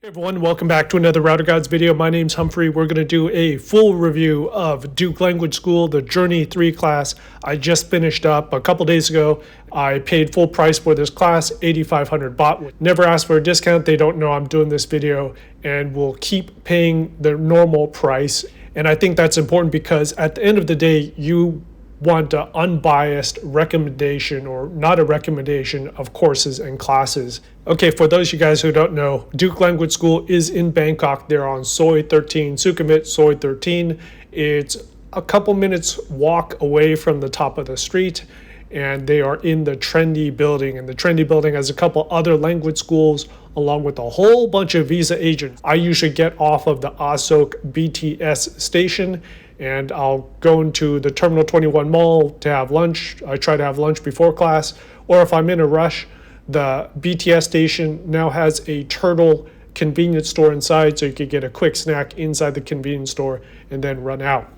Hey everyone, welcome back to another Router Guides video. My name's Humphrey. We're going to do a full review of Duke Language School, the Journey 3 class. I just finished up a couple days ago. I paid full price for this class, 8,500 baht. Never asked for a discount. They don't know I'm doing this video and will keep paying the normal price. And I think that's important because at the end of the day, you want an unbiased recommendation or not a recommendation of courses and classes. Okay, for those of you guys who don't know, Duke Language School is in Bangkok. They're on Soi 13, Sukhumvit Soi 13. It's a couple minutes walk away from the top of the street, and they are in the trendy building. And the trendy building has a couple other language schools along with a whole bunch of visa agents. I usually get off of the Asok BTS station and I'll go into the Terminal 21 mall to have lunch. I try to have lunch before class, or if I'm in a rush, the BTS station now has a Turtle convenience store inside, so you could get a quick snack inside the convenience store and then run out.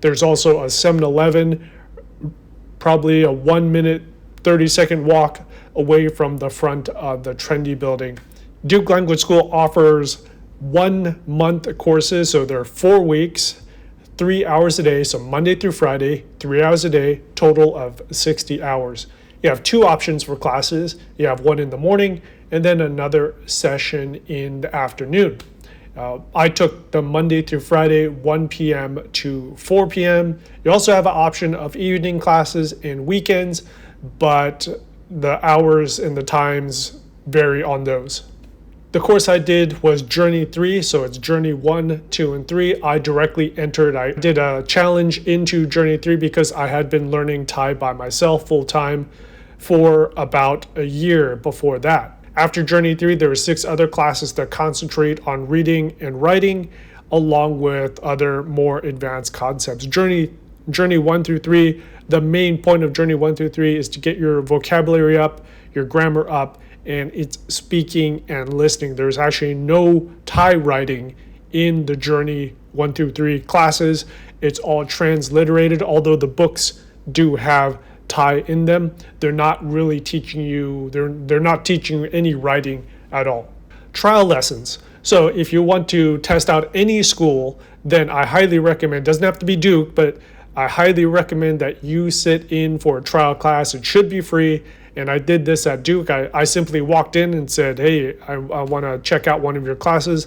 There's also a 7-Eleven, probably a 1 minute, 30-second walk away from the front of the trendy building. Duke Language School offers 1 month courses, so they're 4 weeks, 3 hours a day, so Monday through Friday, 3 hours a day, total of 60 hours. You have 2 options for classes. You have one in the morning and then another session in the afternoon. I took the Monday through Friday, 1 p.m. to 4 p.m. You also have an option of evening classes and weekends, but the hours and the times vary on those. The course I did was Journey 3, so it's Journey 1, 2, and 3. I directly entered. I did a challenge into Journey 3 because I had been learning Thai by myself full-time for about a year before that. After Journey 3, there were 6 other classes that concentrate on reading and writing, along with other more advanced concepts. Journey 1 through 3, the main point of Journey 1 through 3 is to get your vocabulary up, your grammar up, and it's speaking and listening. There's actually no Thai writing in the Journey 1 through 3 classes. It's all transliterated, although the books do have Thai in them. They're not really teaching you, they're not teaching you any writing at all. Trial lessons. So if you want to test out any school, then I highly recommend, doesn't have to be Duke, but I highly recommend that you sit in for a trial class. It should be free. And I did this at Duke. I simply walked in and said, hey, I want to check out one of your classes.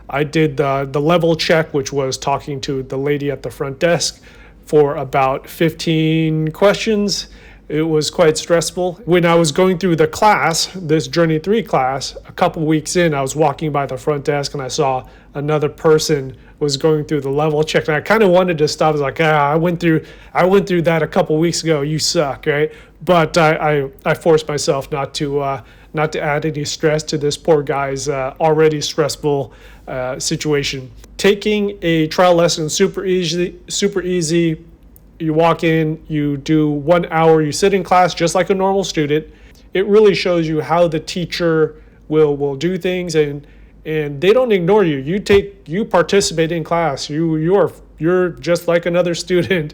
I did the level check, which was talking to the lady at the front desk for about 15 questions. It was quite stressful. When I was going through the class, this Journey 3 class, a couple weeks in, I was walking by the front desk and I saw another person was going through the level check. And I kind of wanted to stop. I was like, I went through that a couple weeks ago. You suck, right? But I forced myself not to add any stress to this poor guy's already stressful situation. Taking a trial lesson, super easy. You walk in, you do 1 hour, you sit in class just like a normal student. It really shows you how the teacher will do things, and they don't ignore you. You participate in class. You're just like another student.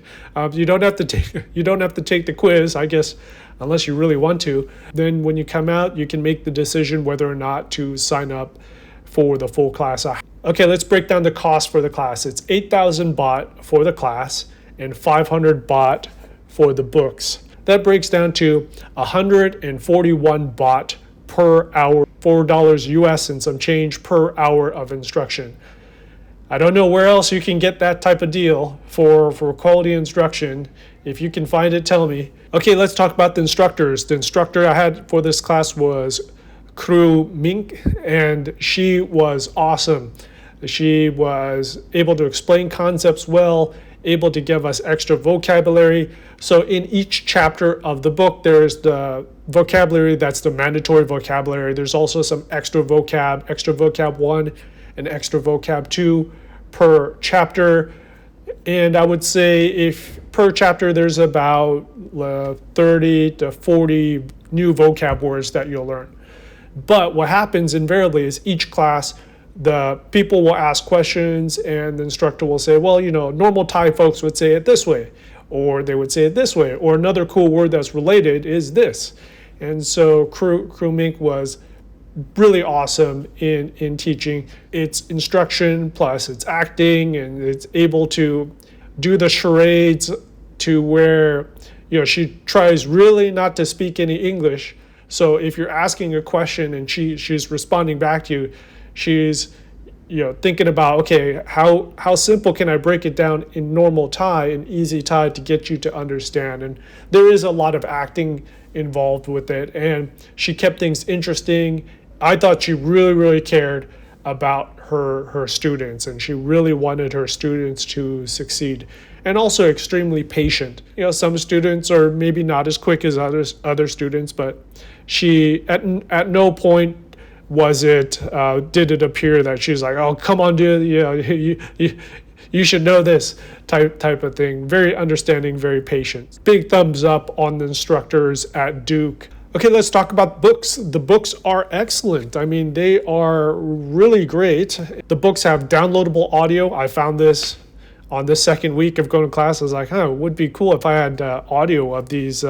You don't have to take the quiz, I guess, unless you really want to. Then when you come out, you can make the decision whether or not to sign up for the full class. Okay, let's break down the cost for the class. It's 8,000 baht for the class and 500 baht for the books. That breaks down to 141 baht per hour, $4 US and some change per hour of instruction. I don't know where else you can get that type of deal for quality instruction. If you can find it, tell me. Okay, let's talk about the instructors. The instructor I had for this class was Kru Mink, and she was awesome. She was able to explain concepts well, able to give us extra vocabulary. So in each chapter of the book, there's the vocabulary, that's the mandatory vocabulary. There's also some extra vocab 1 and extra vocab 2 per chapter. And I would say if per chapter, there's about 30 to 40 new vocab words that you'll learn. But what happens invariably is each class, the people will ask questions and the instructor will say, well, normal Thai folks would say it this way, or they would say it this way, or another cool word that's related is this. And so Kru Mink was really awesome in teaching. It's instruction plus it's acting, and it's able to do the charades to where, she tries really not to speak any English. So if you're asking a question and she's responding back to you, she's thinking about, okay, how simple can I break it down in normal Thai and easy Thai to get you to understand? And there is a lot of acting involved with it, and she kept things interesting. I thought she really, really cared about her students, and she really wanted her students to succeed, and also extremely patient. Some students are maybe not as quick as other students, but she at no point did it appear that she's like, oh, come on, dude, you should know this type of thing. Very understanding, very patient. Big thumbs up on the instructors at Duke. Okay, let's talk about books. The books are excellent. I mean, they are really great. The books have downloadable audio. I found this on the second week of going to class. I was like, it would be cool if I had audio of these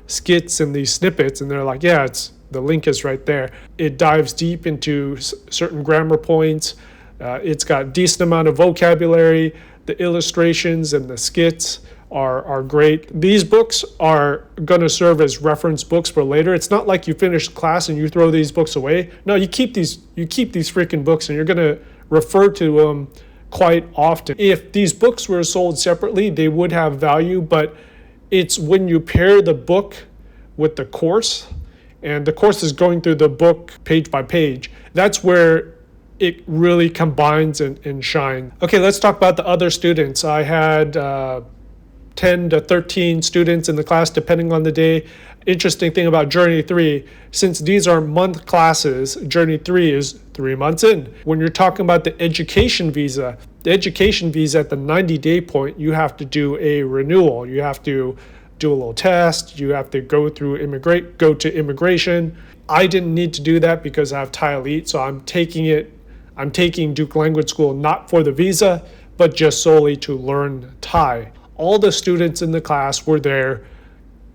skits and these snippets. And they're like, yeah, the link is right there. It dives deep into certain grammar points. It's got decent amount of vocabulary. The illustrations and the skits are great. These books are going to serve as reference books for later. It's not like you finish class and you throw these books away. No, you keep these freaking books, and you're going to refer to them quite often. If these books were sold separately, they would have value, but it's when you pair the book with the course, and the course is going through the book page by page, that's where it really combines and shines. Okay, let's talk about the other students. I had 10 to 13 students in the class, depending on the day. Interesting thing about Journey 3, since these are month classes, Journey 3 is 3 months in. When you're talking about the education visa at the 90-day point, you have to do a renewal. You have to do a little test. You have to go to immigration. I didn't need to do that because I have Thai Elite, so I'm taking Duke Language School not for the visa, but just solely to learn Thai. All the students in the class were there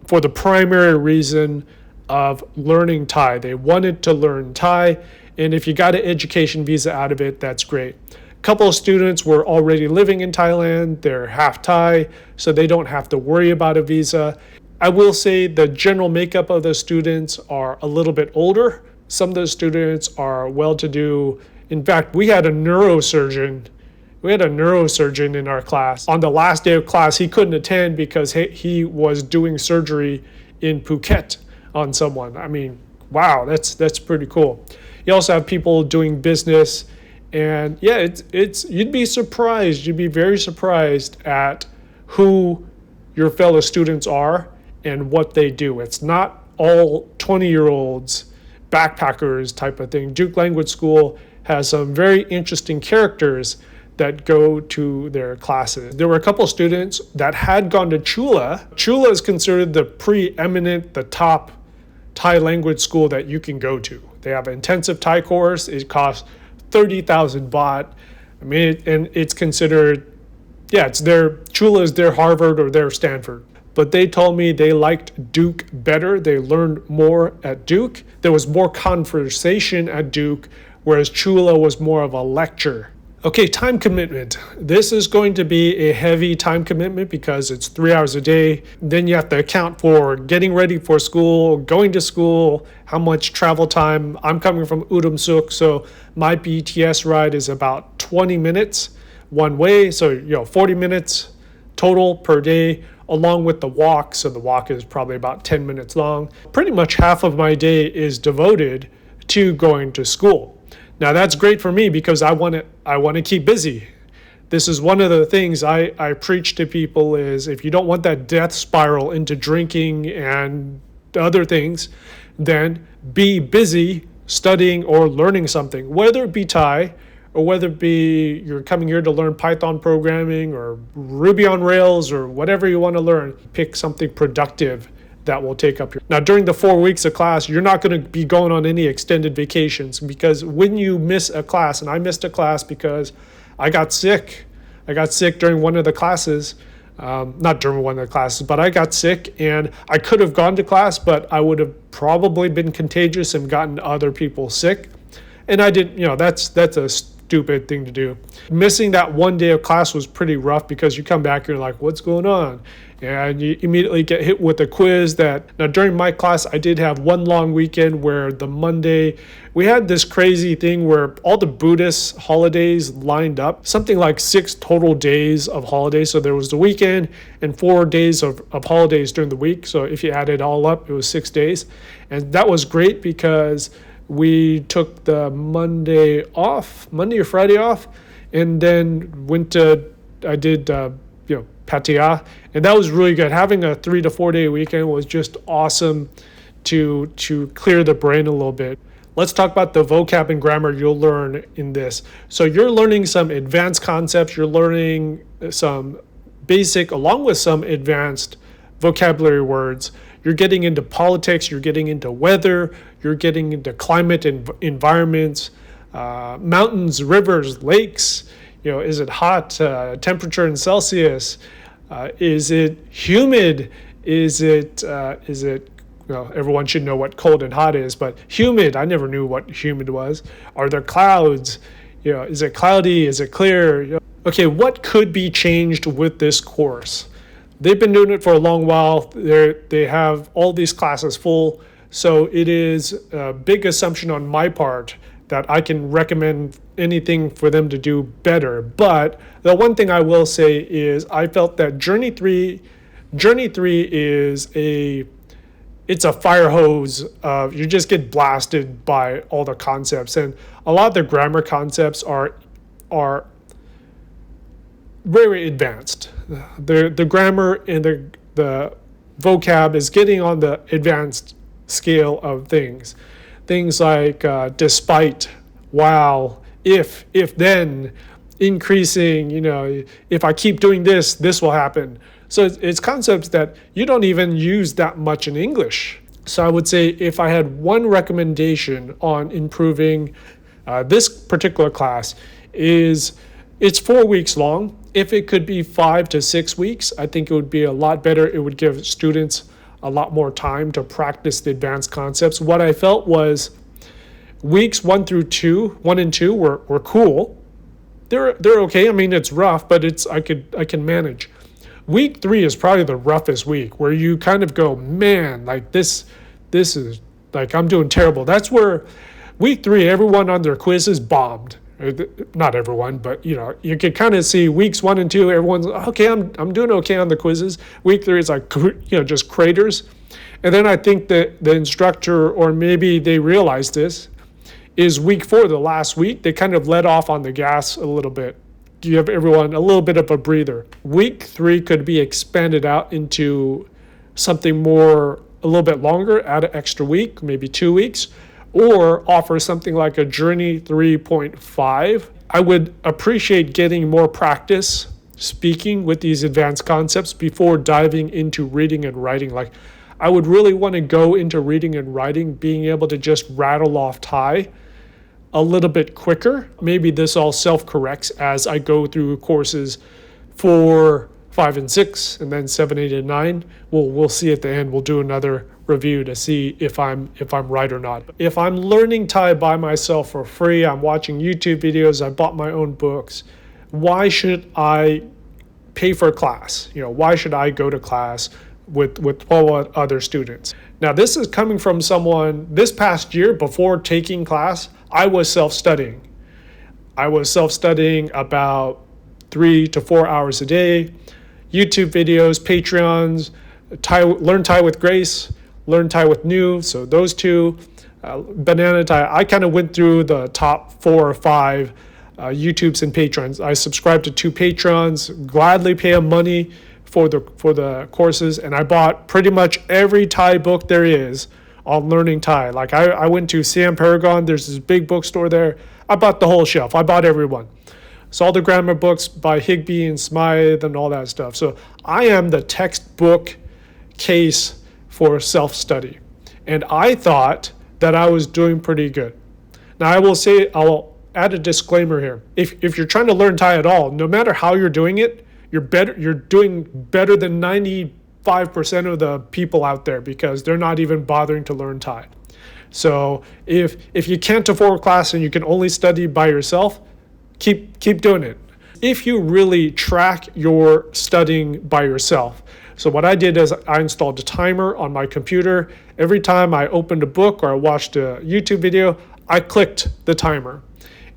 for the primary reason of learning Thai. They wanted to learn Thai, and if you got an education visa out of it, that's great. A couple of students were already living in Thailand. They're half Thai, so they don't have to worry about a visa. I will say the general makeup of the students are a little bit older. Some of the students are well-to-do. In fact, we had a neurosurgeon in our class. On the last day of class, he couldn't attend because he was doing surgery in Phuket on someone. I mean, wow, that's pretty cool. You also have people doing business, and yeah, you'd be very surprised at who your fellow students are and what they do. It's not all 20-year-olds, backpackers type of thing. Duke Language School has some very interesting characters that go to their classes. There were a couple of students that had gone to Chula. Chula is considered the top Thai language school that you can go to. They have an intensive Thai course. It costs 30,000 baht. I mean, and it's considered, Chula is their Harvard or their Stanford. But they told me they liked Duke better. They learned more at Duke. There was more conversation at Duke, whereas Chula was more of a lecture. Okay, time commitment. This is going to be a heavy time commitment because it's 3 hours a day. Then you have to account for getting ready for school, going to school, how much travel time. I'm coming from Udom Suk, so my BTS ride is about 20 minutes one way. So, 40 minutes total per day, along with the walk. So the walk is probably about 10 minutes long. Pretty much half of my day is devoted to going to school. Now that's great for me because I want to keep busy. This is one of the things I preach to people is if you don't want that death spiral into drinking and other things, then be busy studying or learning something, whether it be Thai or whether it be you're coming here to learn Python programming or Ruby on Rails or whatever you want to learn. Pick something productive that will take up your... Now, during the 4 weeks of class, you're not going to be going on any extended vacations because when you miss a class, and I missed a class because I got sick. I got sick during one of the classes. not during one of the classes, but I got sick and I could have gone to class, but I would have probably been contagious and gotten other people sick. And I didn't, that's a stupid thing to do. Missing that one day of class was pretty rough because you come back and you're like, what's going on? And you immediately get hit with a quiz now during my class, I did have one long weekend where the Monday, we had this crazy thing where all the Buddhist holidays lined up, something like 6 total days of holidays. So there was the weekend and 4 days of holidays during the week. So if you add it all up, it was 6 days. And that was great because we took the Monday or Friday off, and then I did Pattaya, and that was really good. Having a 3 to 4 day weekend was just awesome to clear the brain a little bit. Let's talk about the vocab and grammar you'll learn in this. So you're learning some advanced concepts, you're learning some basic along with some advanced vocabulary words. You're getting into politics, you're getting into weather, you're getting into climate and environments, mountains, rivers, lakes. Is it hot? Temperature in Celsius? Is it humid? Is it? Well, everyone should know what cold and hot is, but humid. I never knew what humid was. Are there clouds? Is it cloudy? Is it clear? Okay, what could be changed with this course? They've been doing it for a long while. They have all these classes full, so it is a big assumption on my part that I can recommend anything for them to do better. But the one thing I will say is I felt that Journey 3 is it's a fire hose of, you just get blasted by all the concepts, and a lot of the grammar concepts are very advanced. The grammar and the vocab is getting on the advanced scale of things. Things like despite, while, if then, increasing, if I keep doing this, this will happen. So it's concepts that you don't even use that much in English. So I would say if I had one recommendation on improving this particular class is it's 4 weeks long. If it could be 5 to 6 weeks, I think it would be a lot better. It would give students a lot more time to practice the advanced concepts. What I felt was weeks 1 and 2 were cool. They're okay. I mean, it's rough, but I can manage. Week 3 is probably the roughest week, where you kind of go, man, like this is like, I'm doing terrible. That's where week 3, everyone on their quizzes bombed. Not everyone, but you could kind of see weeks 1 and 2, everyone's okay, I'm doing okay on the quizzes. Week 3 is like, just craters. And then I think that the instructor, or maybe they realized this, is week 4, the last week, they kind of let off on the gas a little bit. Give everyone a little bit of a breather. Week 3 could be expanded out into something more, a little bit longer, add an extra week, maybe 2 weeks, or offer something like a Journey 3.5. I would appreciate getting more practice speaking with these advanced concepts before diving into reading and writing. Like, I would really want to go into reading and writing, being able to just rattle off Thai a little bit quicker. Maybe this all self-corrects as I go through courses 4, 5, and 6, and then 7, 8, and 9. We'll see at the end. We'll do another review to see if I'm right or not. If I'm learning Thai by myself for free, I'm watching YouTube videos, I bought my own books, why should I pay for a class? Why should I go to class with 12 other students? Now, this is coming from someone, this past year, before taking class, I was self-studying. I was self-studying about 3 to 4 hours a day, YouTube videos, Patreons, Learn Thai with Grace, Learn Thai with New, so those two, Banana Thai. I kind of went through the top 4 or 5 YouTubes and Patrons. I subscribed to 2 Patrons, gladly pay them money for the courses, and I bought pretty much every Thai book there is on learning Thai. Like I went to Siam Paragon, there's this big bookstore there. I bought the whole shelf. I bought everyone. So all the grammar books by Higbee and Smythe and all that stuff. So I am the textbook case for self-study. And I thought that I was doing pretty good. Now I will say, I'll add a disclaimer here. If you're trying to learn Thai at all, no matter how you're doing it, You're doing better than 95% of the people out there because they're not even bothering to learn Thai. So if you can't afford class and you can only study by yourself, keep doing it. If you really track your studying by yourself. So what I did is I installed a timer on my computer. Every time I opened a book or I watched a YouTube video, I clicked the timer.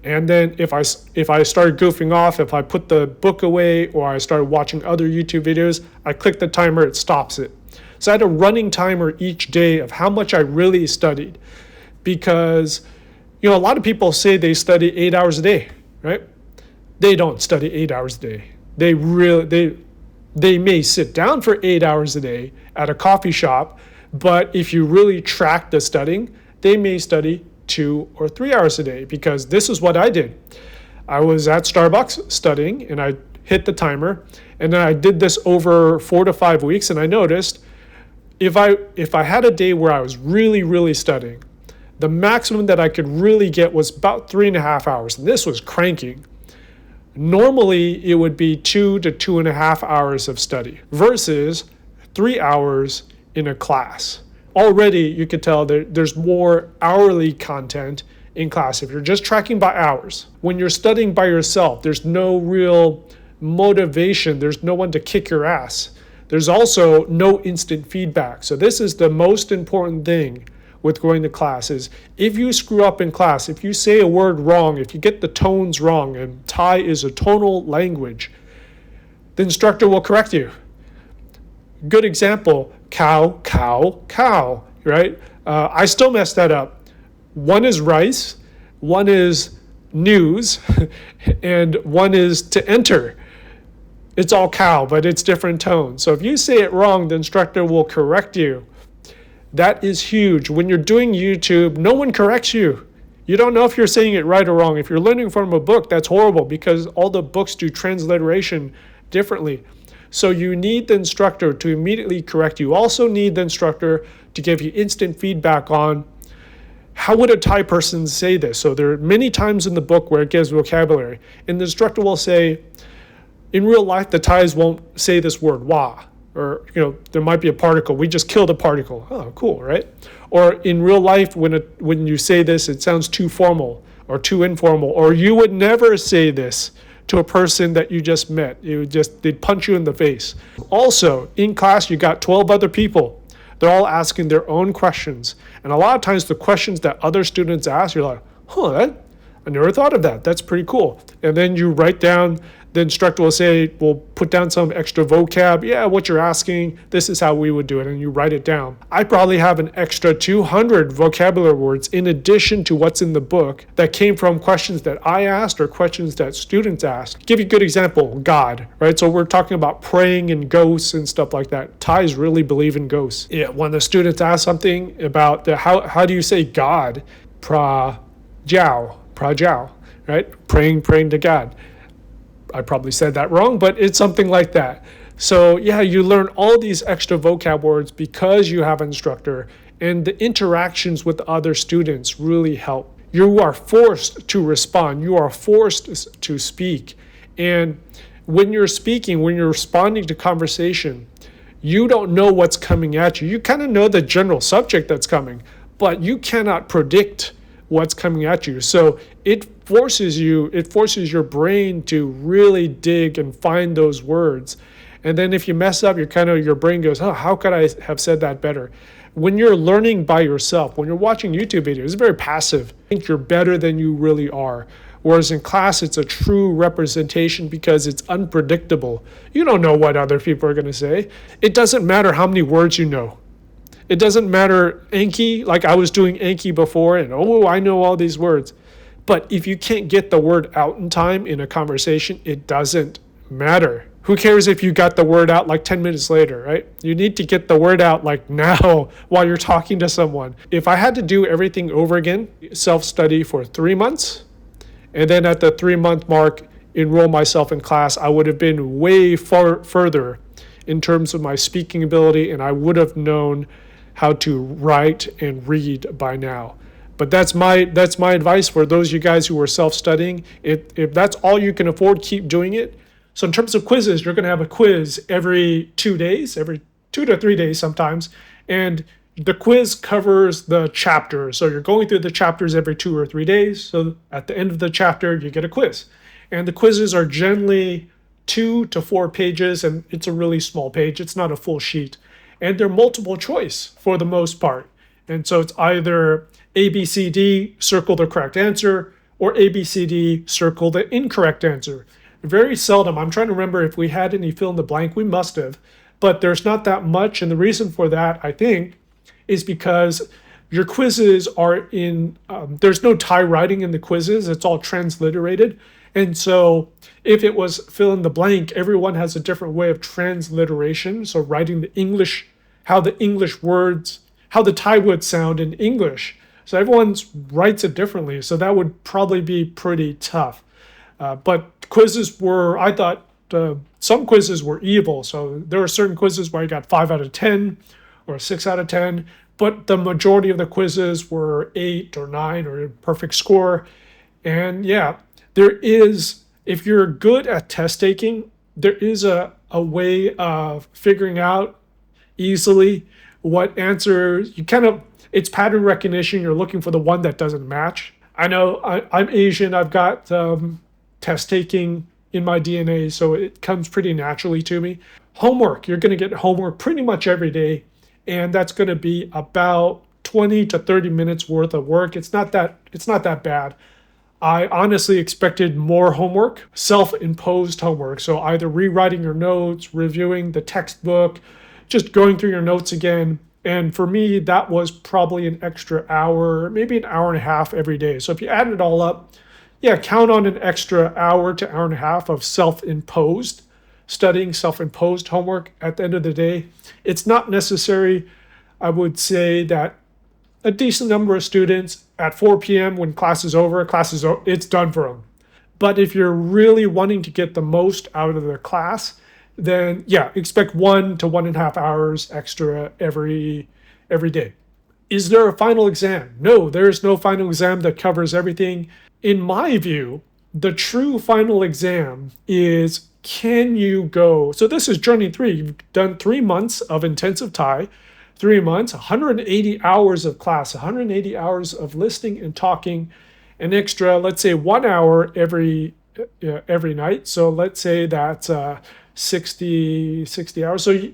And then if I started goofing off, if I put the book away or I started watching other YouTube videos, I click the timer, it stops it. So I had a running timer each day of how much I really studied, because a lot of people say they study 8 hours a day, right? They don't study 8 hours a day. They may sit down for 8 hours a day at a coffee shop, but if you really track the studying, they may study 2 or 3 hours a day, because this is what I did. I was at Starbucks studying and I hit the timer, and then I did this over 4 to 5 weeks, and I noticed if I had a day where I was really, really studying, the maximum that I could really get was about 3.5 hours. And this was cranking. Normally, it would be 2 to 2.5 hours of study versus 3 hours in a class. Already, you could tell there's more hourly content in class if you're just tracking by hours. When you're studying by yourself, there's no real motivation. There's no one to kick your ass. There's also no instant feedback. So this is the most important thing with going to class is if you screw up in class, if you say a word wrong, if you get the tones wrong, and Thai is a tonal language, the instructor will correct you. Good example, cow, cow, cow, right? I still mess that up. One is rice, one is news, and one is to enter. It's all cow, but it's different tones. So if you say it wrong, the instructor will correct you. That is huge. When you're doing YouTube, no one corrects you. You don't know if you're saying it right or wrong. If you're learning from a book, that's horrible because all the books do transliteration differently. So you need the instructor to immediately correct you. You also need the instructor to give you instant feedback on how would a Thai person say this. So there are many times in the book where it gives vocabulary, and the instructor will say, in real life, the Thais won't say this word, wa, or, there might be a particle. We just killed a particle. Oh, cool, right? Or in real life, when you say this, it sounds too formal or too informal, or you would never say this to a person that you just met. They'd punch you in the face. Also, in class, you got 12 other people. They're all asking their own questions. And a lot of times the questions that other students ask, you're like, I never thought of that. That's pretty cool. And then you write down, the instructor will say, we'll put down some extra vocab. Yeah, what you're asking, this is how we would do it. And you write it down. I probably have an extra 200 vocabulary words in addition to what's in the book that came from questions that I asked or questions that students asked. Give you a good example, God, right? So we're talking about praying and ghosts and stuff like that. Thais really believe in ghosts. Yeah, when the students ask something about how do you say God? Pra jiao, right? Praying to God. I probably said that wrong, but it's something like that. So yeah, you learn all these extra vocab words because you have an instructor, and the interactions with other students really help. You are forced to respond. You are forced to speak. And when you're speaking, when you're responding to conversation, you don't know what's coming at you. You kind of know the general subject that's coming, but you cannot predict what's coming at you. So it forces your brain to really dig and find those words. And then if you mess up, your brain goes, how could I have said that better? When you're learning by yourself, when you're watching YouTube videos, it's very passive. I think you're better than you really are. Whereas in class, it's a true representation because it's unpredictable. You don't know what other people are going to say. It doesn't matter how many words you know. It doesn't matter Anki, like I was doing Anki before, and I know all these words. But if you can't get the word out in time in a conversation, it doesn't matter. Who cares if you got the word out like 10 minutes later, right? You need to get the word out like now while you're talking to someone. If I had to do everything over again, self-study for 3 months, and then at the 3-month mark, enroll myself in class, I would have been way further in terms of my speaking ability, and I would have known how to write and read by now. But that's my advice for those of you guys who are self-studying. If that's all you can afford, keep doing it. So in terms of quizzes, you're going to have a quiz every 2 days, every 2 to 3 days sometimes. And the quiz covers the chapter. So you're going through the chapters every 2 or 3 days. So at the end of the chapter, you get a quiz. And the quizzes are generally 2 to 4 pages, and it's a really small page. It's not a full sheet. And they're multiple choice for the most part. And so it's either A, B, C, D, circle the correct answer, or A, B, C, D, circle the incorrect answer. Very seldom. I'm trying to remember if we had any fill in the blank. We must have. But there's not that much. And the reason for that, I think, is because your quizzes are there's no Thai writing in the quizzes. It's all transliterated. And so if it was fill in the blank, everyone has a different way of transliteration. So writing the English, how the English words, how the Thai would sound in English. So everyone writes it differently. So that would probably be pretty tough. But quizzes were, I thought, some quizzes were evil. So there were certain quizzes where I got 5 out of 10 or 6 out of 10. But the majority of the quizzes were 8 or 9 or a perfect score. And yeah, there is, if you're good at test taking, there is a way of figuring out easily what answer you it's pattern recognition. You're looking for the one that doesn't match. I know I'm Asian. I've got test taking in my DNA, so it comes pretty naturally to me. Homework, you're going to get homework pretty much every day, and that's going to be about 20 to 30 minutes worth of work. It's not that bad. I honestly expected more homework, self-imposed homework. So either rewriting your notes, reviewing the textbook, just going through your notes again. And for me, that was probably an extra hour, maybe an hour and a half every day. So if you add it all up, yeah, count on an extra hour to hour and a half of self-imposed studying, self-imposed homework at the end of the day. It's not necessary. I would say that a decent number of students at 4 p.m. when class is over, it's done for them. But if you're really wanting to get the most out of the class, then yeah, expect 1 to 1.5 hours extra every day. Is there a final exam? No, there is no final exam that covers everything. In my view, the true final exam is, can you go? So this is journey 3. You've done 3 months of intensive Thai. 3 months, 180 hours of class, 180 hours of listening and talking, an extra, let's say 1 hour every night. So let's say that's 60 hours. So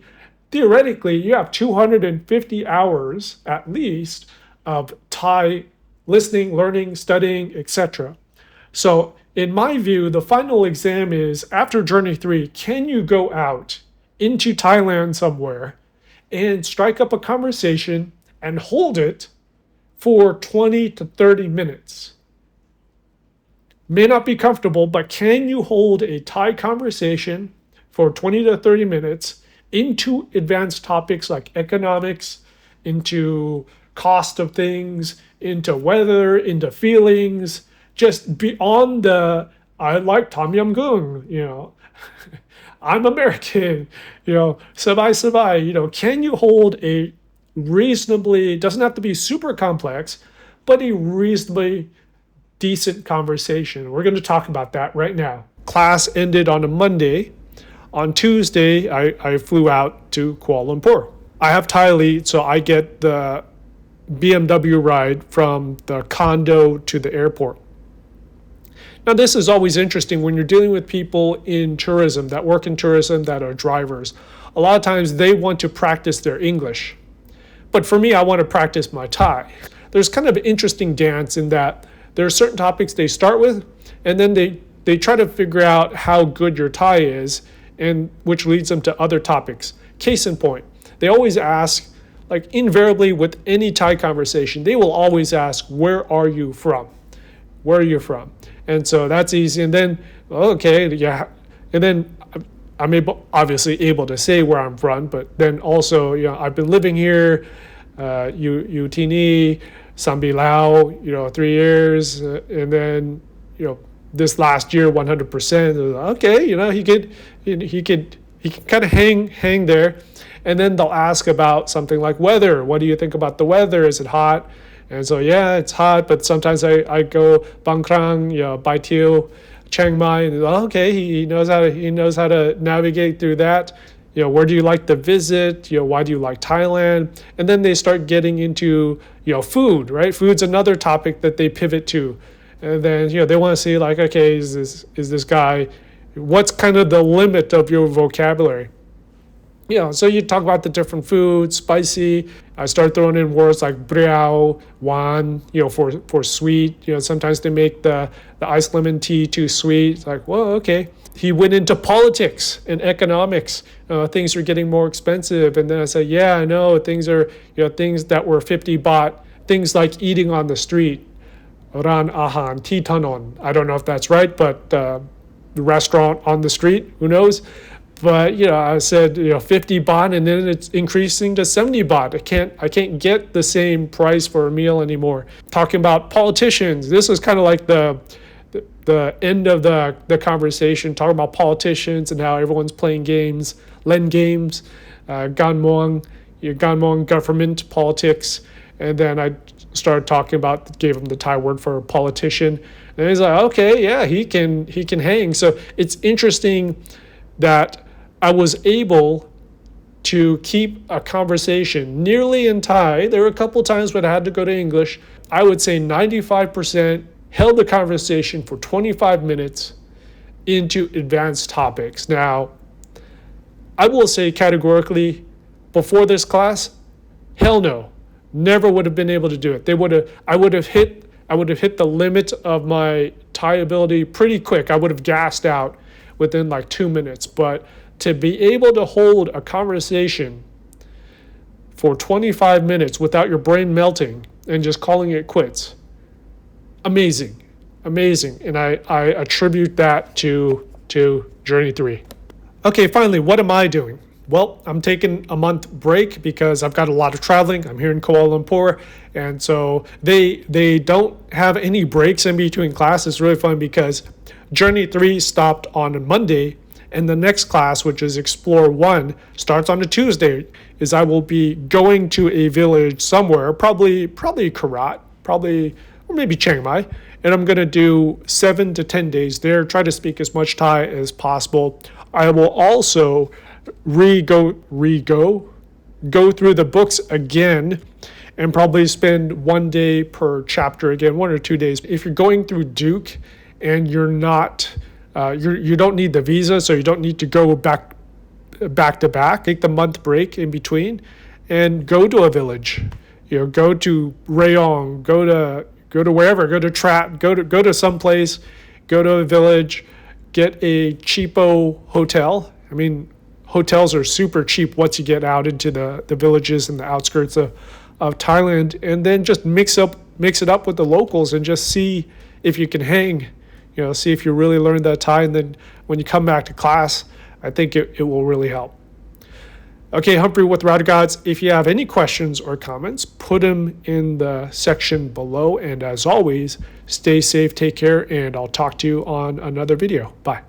theoretically, you have 250 hours at least of Thai listening, learning, studying, etc. So in my view, the final exam is after journey 3, can you go out into Thailand somewhere and strike up a conversation and hold it for 20 to 30 minutes? May not be comfortable, but can you hold a Thai conversation for 20 to 30 minutes into advanced topics like economics, into cost of things, into weather, into feelings, just beyond the, I like Tom Yum Goong, I'm American, sabai, can you hold a reasonably, doesn't have to be super complex, but a reasonably decent conversation? We're going to talk about that right now. Class ended on a Monday. On Tuesday, I flew out to Kuala Lumpur. I have Thai lead, so I get the BMW ride from the condo to the airport. Now, this is always interesting when you're dealing with people in tourism, that work in tourism, that are drivers. A lot of times they want to practice their English. But for me, I want to practice my Thai. There's kind of an interesting dance in that there are certain topics they start with, and then they try to figure out how good your Thai is, and which leads them to other topics. Case in point, they always ask, like invariably with any Thai conversation, they will always ask, where are you from? Where are you from? And so that's easy. And then, okay, yeah. And then I'm obviously able to say where I'm from, but then also, I've been living here, you tini, Sambi Lao, 3 years. And then, this last year, 100%. Okay, he can kind of hang there. And then they'll ask about something like weather. What do you think about the weather? Is it hot? And so, yeah, it's hot, but sometimes I go Bangkrang, Bai Teo, Chiang Mai, and okay, he knows how to navigate through that. Where do you like to visit? Why do you like Thailand? And then they start getting into food, right? Food's another topic that they pivot to, and then they want to see like, okay, is this guy, what's kind of the limit of your vocabulary? So you talk about the different foods, spicy. I start throwing in words like briao, wan, for sweet. Sometimes they make the iced lemon tea too sweet. It's like, well, okay. He went into politics and economics. Things are getting more expensive. And then I said, yeah, I know. Things are, things that were 50 baht, things like eating on the street. Ran ahan ti tanon. I don't know if that's right, but the restaurant on the street, who knows? But I said 50 baht, and then it's increasing to 70 baht. I can't get the same price for a meal anymore. Talking about politicians, this is kind of like the end of the conversation. Talking about politicians and how everyone's playing games, len games, ganmong government politics, and then I started talking about, gave him the Thai word for politician, and he's like, okay, yeah, he can hang. So it's interesting that I was able to keep a conversation nearly in Thai. There were a couple times when I had to go to English. I would say 95% held the conversation for 25 minutes into advanced topics. Now, I will say categorically, before this class, hell no, never would have been able to do it. I would have hit the limit of my Thai ability pretty quick. I would have gassed out within like 2 minutes. But to be able to hold a conversation for 25 minutes without your brain melting and just calling it quits, amazing. And I attribute that to Journey 3. Okay, finally, what am I doing? Well, I'm taking a month break because I've got a lot of traveling. I'm here in Kuala Lumpur, and so they don't have any breaks in between classes. It's really fun because Journey 3 stopped on a Monday, and the next class, which is Explore 1, starts on a Tuesday. I will be going to a village somewhere, probably Karat, or maybe Chiang Mai, and I'm going to do 7 to 10 days there, try to speak as much Thai as possible. I will also go through the books again and probably spend 1 day per chapter again, 1 or 2 days. If you're going through Duke and you're not, you don't need the visa, so you don't need to go back to back. Take the month break in between and go to a village. Go to Rayong, go to wherever, go to Trat, go to someplace, go to a village, get a cheapo hotel. I mean, hotels are super cheap once you get out into the villages and the outskirts of Thailand, and then just mix it up with the locals and just see if you can hang, see if you really learn that Thai, and then when you come back to class, I think it will really help. Okay, Humphrey with Router Gods. If you have any questions or comments, put them in the section below, and as always, stay safe, take care, and I'll talk to you on another video. Bye.